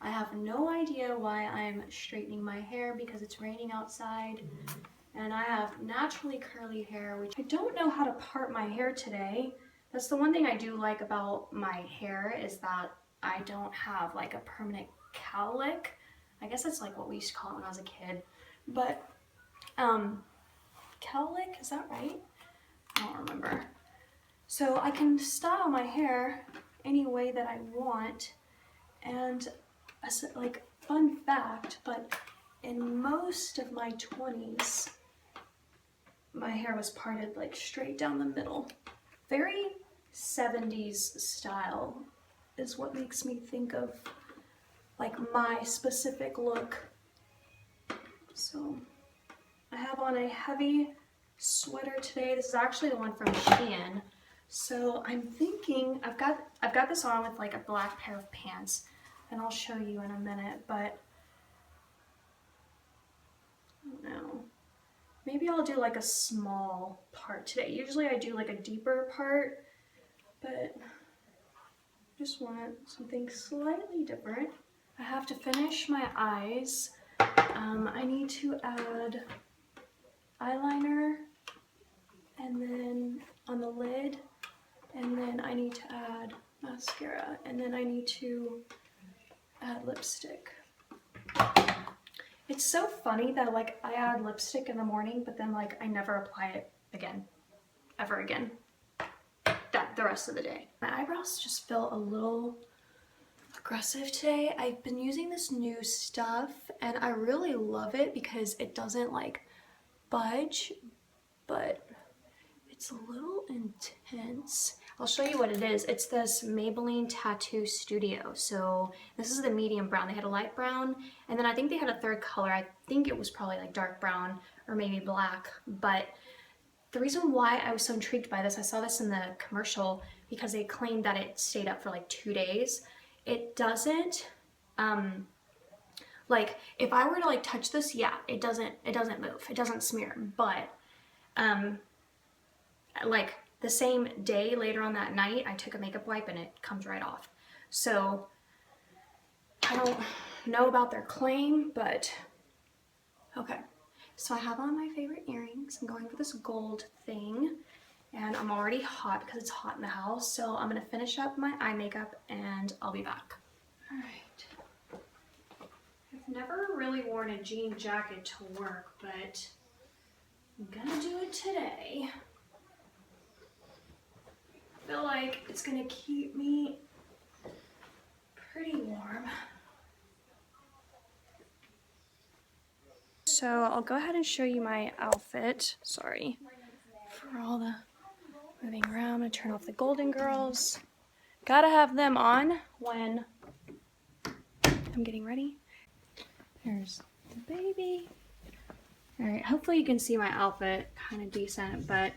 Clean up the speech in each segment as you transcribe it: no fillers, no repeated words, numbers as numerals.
I have no idea why I'm straightening my hair because it's raining outside and I have naturally curly hair, which I don't know how to part my hair today. That's the one thing I do like about my hair is that I don't have like a permanent cowlick. I guess that's like what we used to call it when I was a kid. But, cowlick, is that right? I don't remember. So I can style my hair any way that I want. And like, fun fact, but in most of my 20s, my hair was parted like straight down the middle. Very 70s style is what makes me think of like my specific look. So I have on a heavy sweater today. This is actually the one from Shein. So I'm thinking I've got this on with like a black pair of pants, and I'll show you in a minute, but I don't know. Maybe I'll do like a small part today. Usually I do like a deeper part, but I just want something slightly different. I have to finish my eyes. I need to add eyeliner and then on the lid, and then I need to add mascara, and then I need to add lipstick. It's so funny that like I add lipstick in the morning, but then like I never apply it again, ever again, the rest of the day. My eyebrows just feel a little aggressive today. I've been using this new stuff and I really love it because it doesn't like budge, but it's a little intense. I'll show you what it is. It's this Maybelline Tattoo Studio. So this is the medium brown. They had a light brown, and then I think they had a third color. I think it was probably like dark brown or maybe black. But the reason why I was so intrigued by this, I saw this in the commercial because they claimed that it stayed up for like 2 days. It doesn't, like if I were to like touch this, yeah, it doesn't move. It doesn't smear, but like the same day later on that night, I took a makeup wipe and it comes right off. So I don't know about their claim, but okay. So I have on my favorite earrings. I'm going for this gold thing, and I'm already hot because it's hot in the house. So I'm gonna finish up my eye makeup and I'll be back. All right. I've never really worn a jean jacket to work, but I'm gonna do it today. I feel like it's gonna keep me pretty warm. So I'll go ahead and show you my outfit. Sorry for all the moving around. I'm gonna turn off the Golden Girls. Gotta have them on when I'm getting ready. There's the baby. All right, hopefully you can see my outfit kind of decent, but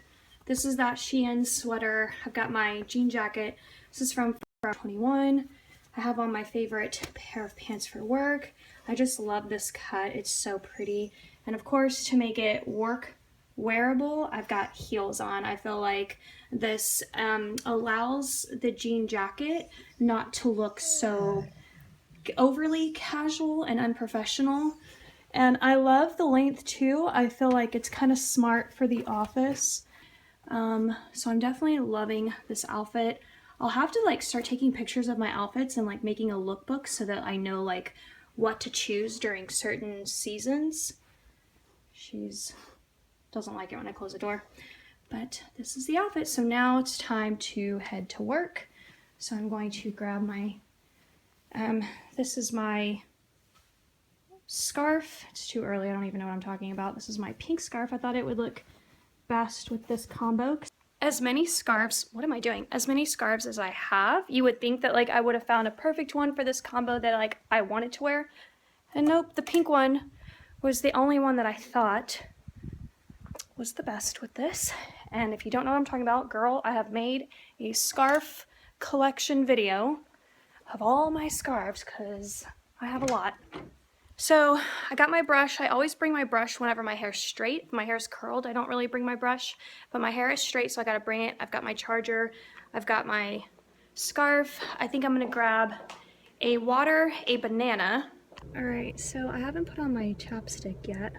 this is that Shein sweater. I've got my jean jacket. This is from Forever 21. I have on my favorite pair of pants for work. I just love this cut. It's so pretty. And of course, to make it work wearable, I've got heels on. I feel like this allows the jean jacket not to look so overly casual and unprofessional. And I love the length too. I feel like it's kind of smart for the office. So I'm definitely loving this outfit. I'll have to like start taking pictures of my outfits and like making a lookbook so that I know like what to choose during certain seasons. She's doesn't like it when I close the door, but this is the outfit. So now it's time to head to work. So I'm going to grab my, this is my scarf. It's too early. I don't even know what I'm talking about. This is my pink scarf. I thought it would look best with this combo. As many scarves, what am I doing? As many scarves as I have, you would think that like I would have found a perfect one for this combo that like I wanted to wear. And nope, the pink one was the only one that I thought was the best with this. And if you don't know what I'm talking about, girl, I have made a scarf collection video of all my scarves because I have a lot. So I got my brush. I always bring my brush whenever my hair's straight. If my hair's curled, I don't really bring my brush, but my hair is straight, so I gotta bring it. I've got my charger. I've got my scarf. I think I'm gonna grab a water, a banana. Alright, so I haven't put on my chapstick yet.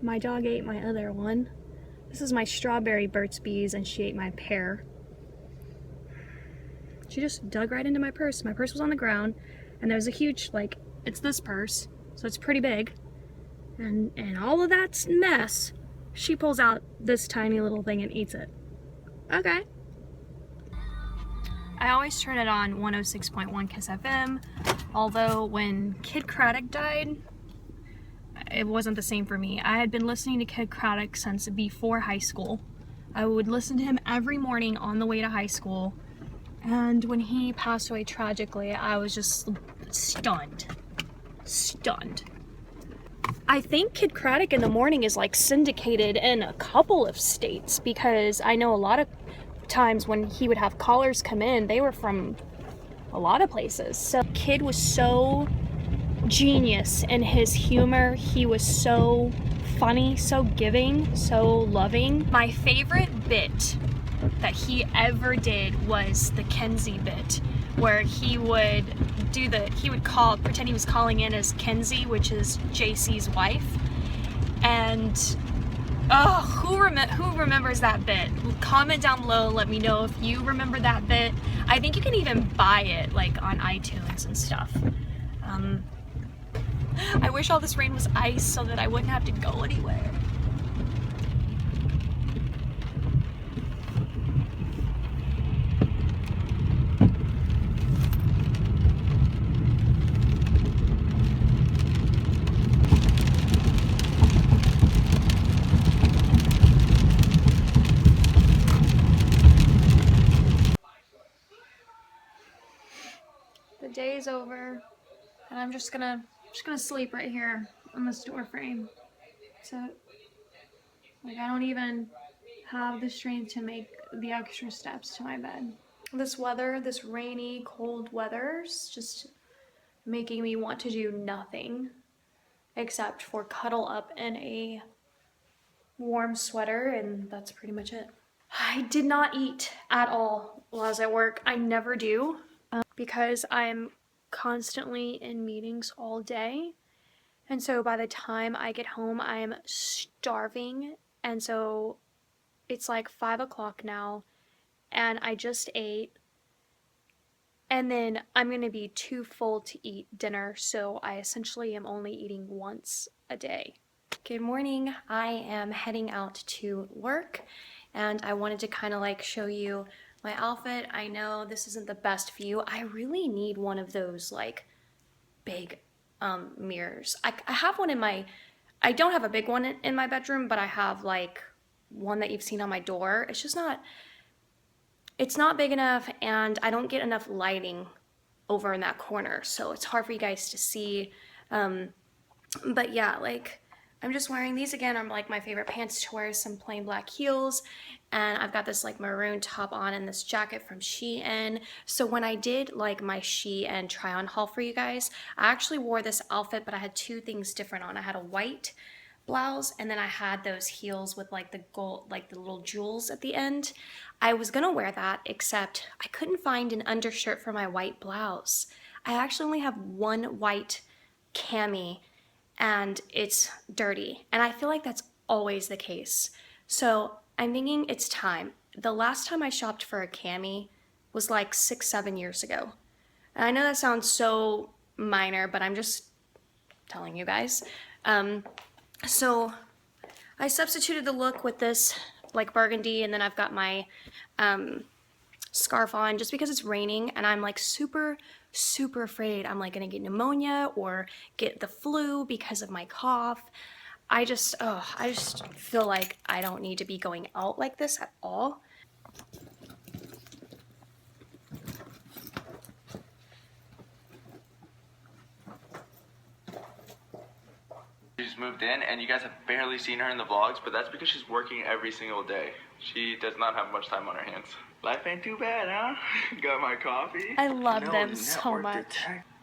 My dog ate my other one. This is my strawberry Burt's Bees, and she ate my pear. She just dug right into my purse. My purse was on the ground, and there's a huge, like, it's this purse, so it's pretty big. And all of that mess, she pulls out this tiny little thing and eats it. Okay. I always turn it on 106.1 Kiss FM, although when Kid Craddock died, it wasn't the same for me. I had been listening to Kid Craddock since before high school. I would listen to him every morning on the way to high school, and when he passed away tragically, I was just stunned. Stunned. I think Kid Craddock in the Morning is like syndicated in a couple of states, because I know a lot of times when he would have callers come in, they were from a lot of places. So Kid was so genius in his humor. He was so funny, so giving, so loving. My favorite bit that he ever did was the Kenzie bit, where he would pretend he was calling in as Kenzie, which is JC's wife. And who remembers that bit? Comment down below, let me know if you remember that bit. I think you can even buy it like on iTunes and stuff. I wish all this rain was ice so that I wouldn't have to go anywhere. The day is over, and I'm just gonna sleep right here on this door frame. So, like, I don't even have the strength to make the extra steps to my bed. This weather, this rainy, cold weather, is just making me want to do nothing except for cuddle up in a warm sweater, and that's pretty much it. I did not eat at all while I was at work. I never do, because I'm constantly in meetings all day. And so by the time I get home, I'm starving. And so it's like 5 o'clock now, and I just ate. And then I'm going to be too full to eat dinner, so I essentially am only eating once a day. Good morning. I am heading out to work, and I wanted to kind of like show you my outfit. I know this isn't the best view. I really need one of those like big mirrors. I have one in my, I don't have a big one in my bedroom, but I have like one that you've seen on my door. It's just not, it's not big enough, and I don't get enough lighting over in that corner, so it's hard for you guys to see. But yeah, like, I'm just wearing these again. I'm like my favorite pants to wear, some plain black heels, and I've got this like maroon top on and this jacket from Shein. So when I did like my Shein try on haul for you guys, I actually wore this outfit, but I had two things different on. I had a white blouse, and then I had those heels with like the gold, like the little jewels at the end. I was gonna wear that, except I couldn't find an undershirt for my white blouse. I actually only have one white cami, and it's dirty, and I feel like that's always the case. So I'm thinking it's time. The last time I shopped for a cami was like 6-7 years ago. And I know that sounds so minor, but I'm just telling you guys. So I substituted the look with this like burgundy, and then I've got my scarf on just because it's raining, and I'm like super afraid I'm like gonna get pneumonia or get the flu because of my cough. I just feel like I don't need to be going out like this at all. She's moved in, and you guys have barely seen her in the vlogs, but that's because she's working every single day. She does not have much time on her hands. Life ain't too bad, huh? Got my coffee. I love them so much.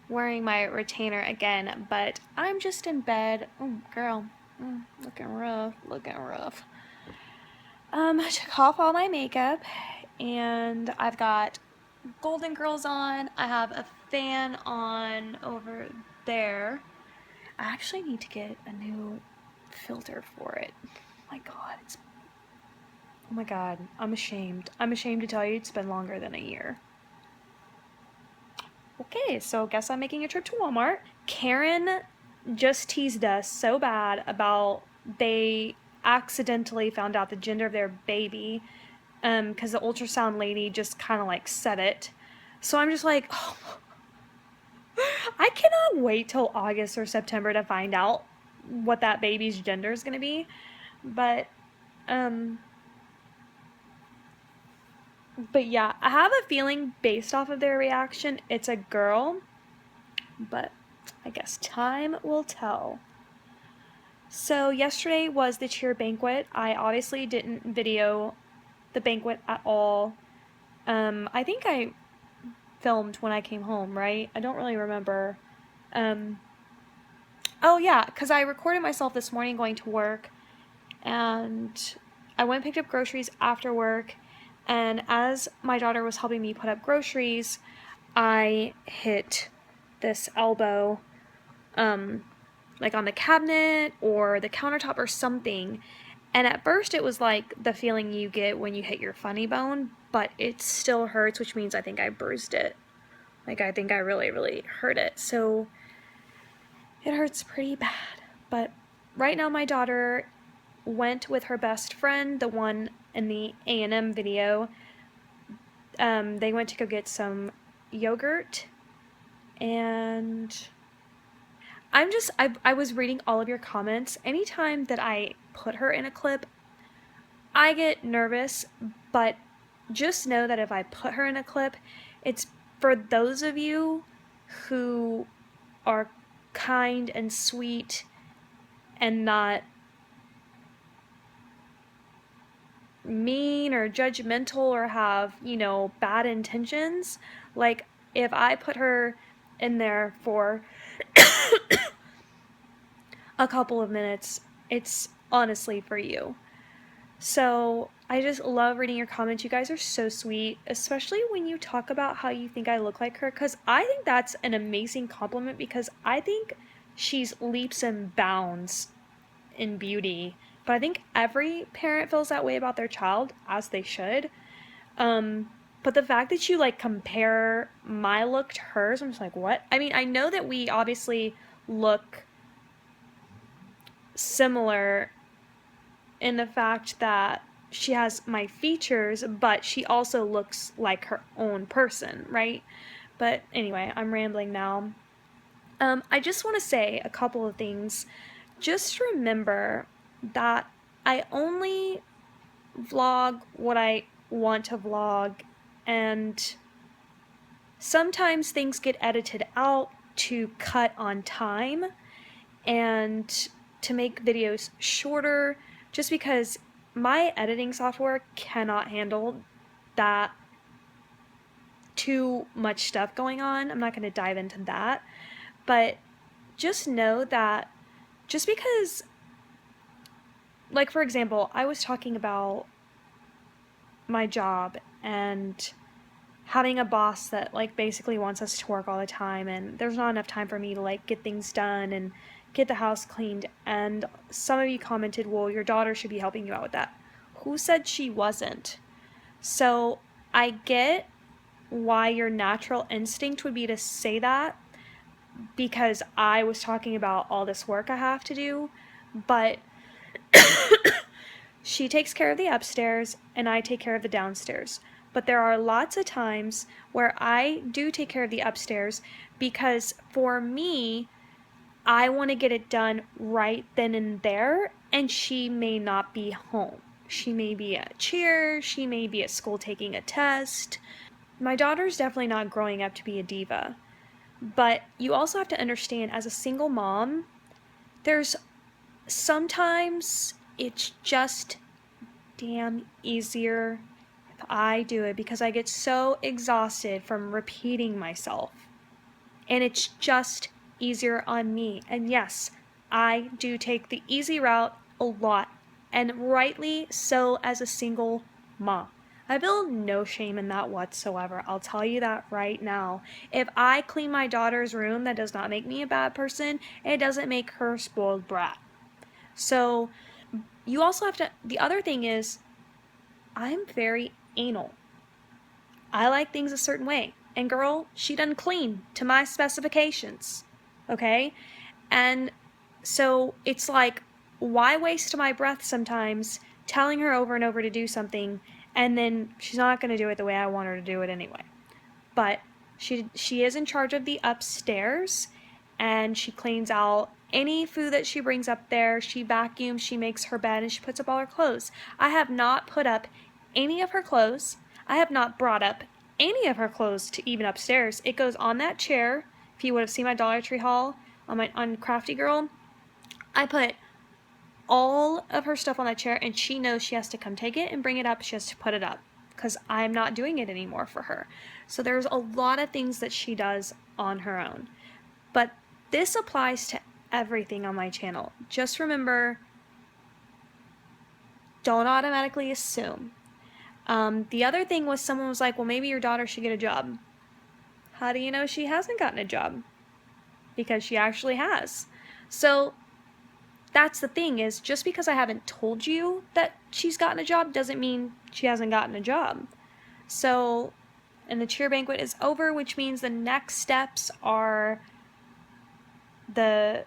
Wearing my retainer again, but I'm just in bed. Oh, girl, looking rough, looking rough. I took off all my makeup, and I've got Golden Girls on. I have a fan on over there. I actually need to get a new filter for it. Oh my god, oh my god, I'm ashamed. I'm ashamed to tell you it's been longer than a year. Okay, so guess I'm making a trip to Walmart. Karen just teased us so bad about they accidentally found out the gender of their baby because the ultrasound lady just kind of like said it. So I'm just like, oh, I cannot wait till August or September to find out what that baby's gender is going to be. But yeah, I have a feeling based off of their reaction, it's a girl. But I guess time will tell. So yesterday was the cheer banquet. I obviously didn't video the banquet at all. I think I filmed when I came home, right? I don't really remember. Oh yeah, because I recorded myself this morning going to work, and I went and picked up groceries after work, and as my daughter was helping me put up groceries, I hit this elbow, like on the cabinet or the countertop or something. And at first it was like the feeling you get when you hit your funny bone, but it still hurts, which means I think I bruised it. Like I think I really, really hurt it. So it hurts pretty bad. But right now my daughter went with her best friend, the one in the A&M video. They went to go get some yogurt, and I was reading all of your comments. Anytime that I put her in a clip, I get nervous, but just know that if I put her in a clip, it's for those of you who are kind and sweet and not mean or judgmental or have, bad intentions. Like, if I put her in there for a couple of minutes, it's honestly for you. So I just love reading your comments. You guys are so sweet, especially when you talk about how you think I look like her, because I think that's an amazing compliment, because I think she's leaps and bounds in beauty. But I think every parent feels that way about their child, as they should. But the fact that you like compare my look to hers, I'm just like, what? I mean, I know that we obviously look similar in the fact that she has my features, but she also looks like her own person, right? But anyway, I'm rambling now. I just want to say a couple of things. Just remember that I only vlog what I want to vlog, and sometimes things get edited out to cut on time and to make videos shorter, just because my editing software cannot handle that too much stuff going on. I'm not going to dive into that, but just know that just because, like, for example, I was talking about my job and having a boss that like basically wants us to work all the time, and there's not enough time for me to like get things done and get the house cleaned. And some of you commented, well, your daughter should be helping you out with that. Who said she wasn't? So I get why your natural instinct would be to say that, because I was talking about all this work I have to do, but she takes care of the upstairs and I take care of the downstairs. But there are lots of times where I do take care of the upstairs, because for me, I want to get it done right then and there, and she may not be home. She may be at cheer, she may be at school taking a test. My daughter's definitely not growing up to be a diva. But you also have to understand, as a single mom, there's sometimes it's just damn easier if I do it, because I get so exhausted from repeating myself. And it's just easier on me. And yes, I do take the easy route a lot, and rightly so as a single mom. I build no shame in that whatsoever. I'll tell you that right now. If I clean my daughter's room, that does not make me a bad person. It doesn't make her a spoiled brat. So you also have to, the other thing is, I'm very anal. I like things a certain way. And girl, she done clean to my specifications. Okay? And so it's like, why waste my breath sometimes telling her over and over to do something, and then she's not going to do it the way I want her to do it anyway. But she is in charge of the upstairs, and she cleans out any food that she brings up there. She vacuums, she makes her bed, and she puts up all her clothes. I have not put up any of her clothes. I have not brought up any of her clothes to even upstairs. It goes on that chair. If you would have seen my Dollar Tree haul on CraftyGirl, I put all of her stuff on that chair, and she knows she has to come take it and bring it up. She has to put it up because I'm not doing it anymore for her. So there's a lot of things that she does on her own. But this applies to everything on my channel. Just remember, don't automatically assume. The other thing was, someone was like, well, maybe your daughter should get a job. How do you know she hasn't gotten a job? Because she actually has. So that's the thing, is just because I haven't told you that she's gotten a job doesn't mean she hasn't gotten a job. So, and the cheer banquet is over, which means the next steps are the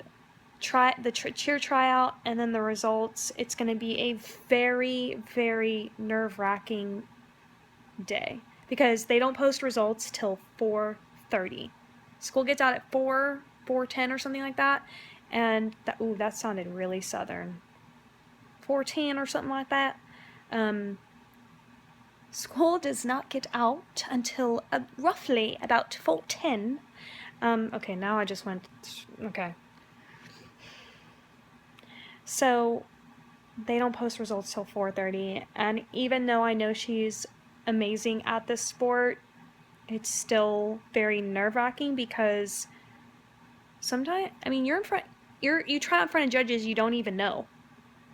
cheer tryout and then the results. It's going to be a very, very nerve-wracking day because they don't post results till 4:30. School gets out at 4:10 or something like that. And that sounded really southern. 4:10 or something like that. School does not get out until roughly about 4:10. Okay, now I just went, okay. So they don't post results till 4:30, and even though I know she's amazing at this sport, it's still very nerve-wracking because sometimes, I mean, you try out in front of judges you don't even know,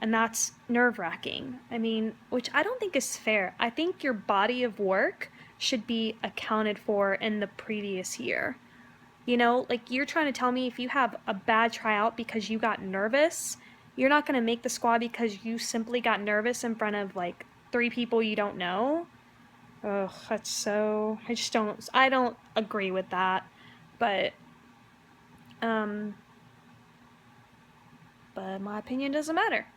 and that's nerve-wracking. I mean, which I don't think is fair. I think your body of work should be accounted for in the previous year. You know, like, you're trying to tell me if you have a bad tryout because you got nervous, you're not going to make the squad because you simply got nervous in front of, like, 3 people you don't know? Ugh, that's so... I don't agree with that. But my opinion doesn't matter.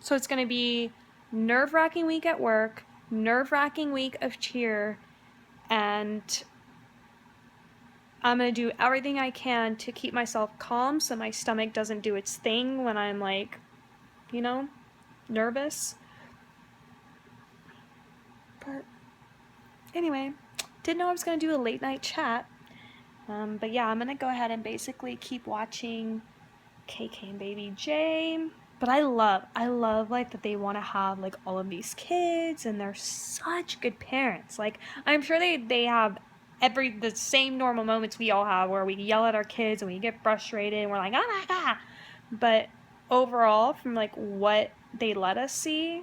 So it's going to be nerve-wracking week at work, nerve-wracking week of cheer, and I'm going to do everything I can to keep myself calm so my stomach doesn't do its thing when I'm, like, you know, nervous. But anyway, didn't know I was going to do a late night chat. But yeah, I'm going to go ahead and basically keep watching KK and Baby J. But I love like that they want to have like all of these kids, and they're such good parents. Like, I'm sure they have the same normal moments we all have where we yell at our kids and we get frustrated and we're like, oh my god. But overall, from like what they let us see,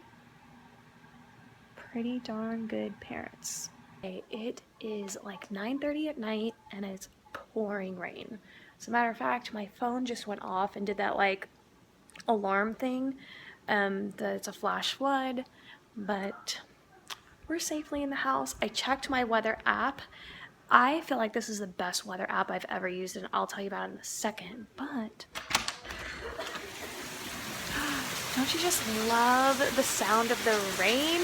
pretty darn good parents. Okay, it is like 9:30 at night and it's pouring rain. As a matter of fact, my phone just went off and did that like alarm thing, that it's a flash flood, but we're safely in the house. I checked my weather app. I feel like this is the best weather app I've ever used, and I'll tell you about it in a second. But don't you just love the sound of the rain?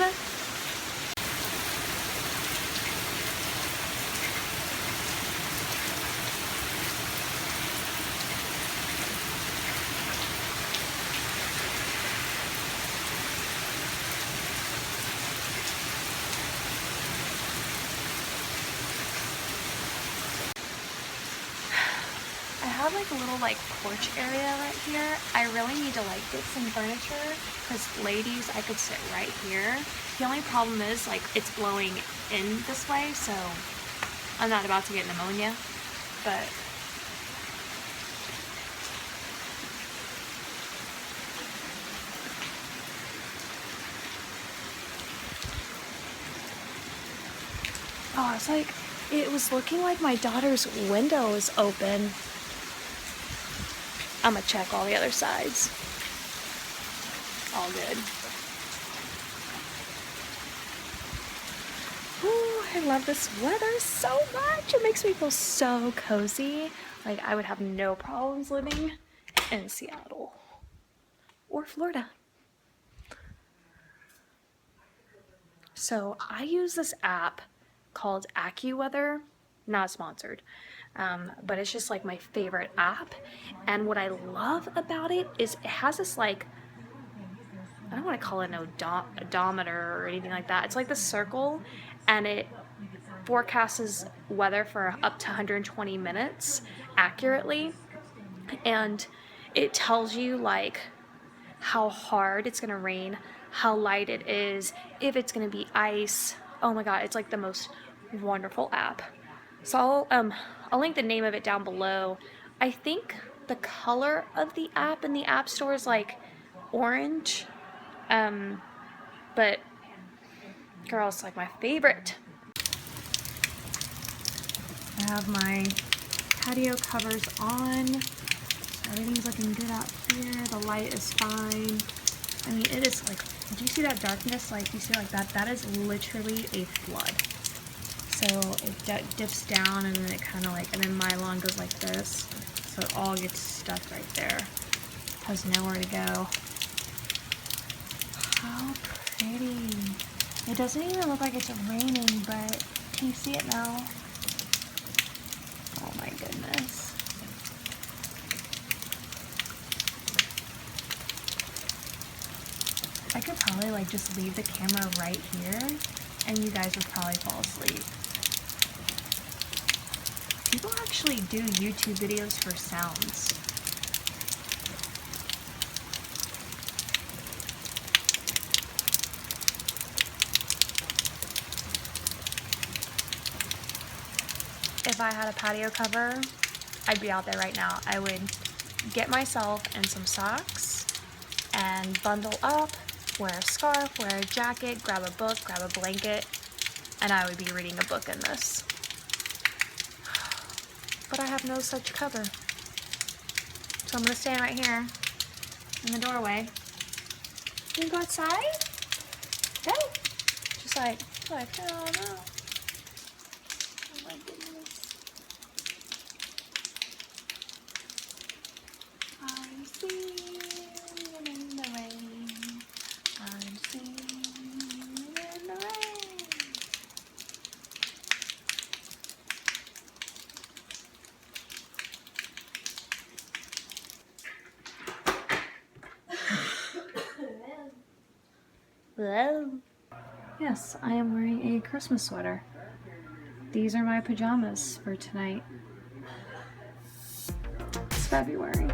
I have like a little like porch area right here. I really need to like get some furniture because ladies, I could sit right here. The only problem is like it's blowing in this way, so I'm not about to get pneumonia, but Oh, it's like, it was looking like my daughter's window was open. I'm gonna check all the other sides. All good. Ooh, I love this weather so much. It makes me feel so cozy. Like I would have no problems living in Seattle or Florida. So I use this app called AccuWeather, not sponsored, but it's just like my favorite app. And what I love about it is it has this like, I don't want to call it an odometer or anything like that. It's like the circle, and it forecasts weather for up to 120 minutes accurately. And it tells you like how hard it's gonna rain, how light it is, if it's gonna be ice. Oh my god, it's like the most wonderful app. So I'll link the name of it down below. I think the color of the app in the App Store is like orange, but girl, it's like my favorite. I have my patio covers on. Everything's looking good out here. The light is fine. I mean, it is like, do you see that darkness? Like, you see like that? That is literally a flood. So it dips down and then it kind of like, and then my lawn goes like this. So it all gets stuck right there. Has nowhere to go. How pretty. It doesn't even look like it's raining, but can you see it now? Oh my goodness. I could probably like just leave the camera right here and you guys would probably fall asleep. People actually do YouTube videos for sounds. If I had a patio cover, I'd be out there right now. I would get myself in some socks and bundle up, wear a scarf, wear a jacket, grab a book, grab a blanket, and I would be reading a book in this. But I have no such cover. So I'm gonna stand right here in the doorway. You can go outside? No. Just like, oh no. Oh my goodness. I'm singing in the rain. I'm singing in the rain. Hello. Yes, I am wearing a Christmas sweater. These are my pajamas for tonight. It's February.